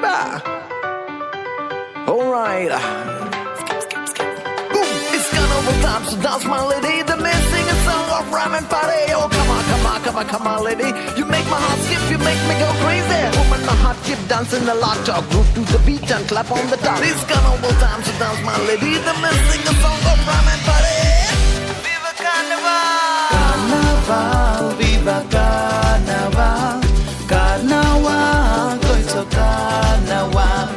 Viva! Alright. It's carnival time, so dance my lady. The men sing a song of rhyme and party. Oh, come on, lady. You make my heart skip, you make me go crazy. Woman, my heart keep dancing a lot. Talk, groove to the beat and clap on the top. It's carnival time, so dance my lady. The men sing a song of rhyme and party. Viva Carnival! Carnaval, Viva Carnaval. Carnaval, goito Carnaval.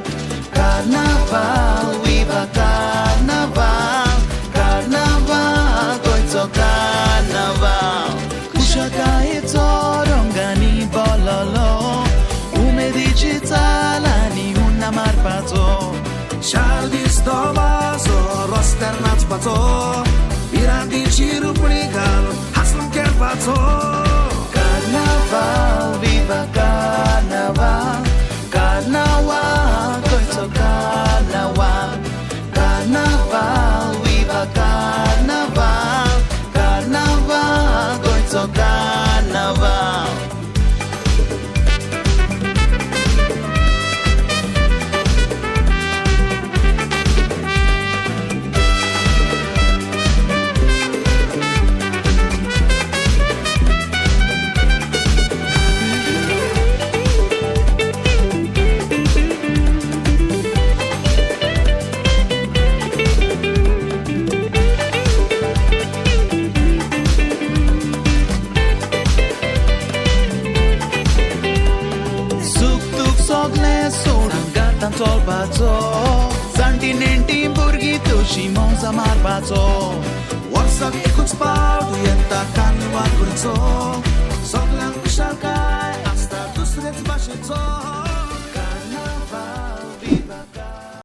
Carnaval, Viva Carnaval. Carnaval, goito Carnaval. Kushakae torongani bololo. Ume digitala-ni una marpato. Shaldis dovazo, rosternat pato. Birandi chiru puligalo, haslum kerpato. Carnaval, Viva Carnaval. Carnaval, goito Carnaval. Carnaval, Viva Carnaval. Carnaval, goito Carnaval. Tolpato, Santi nenti burgi tushi monza marpato. WhatsApp ekuts pau, yenta carnival goito. Soglan kushalkai, asta dusret basheto.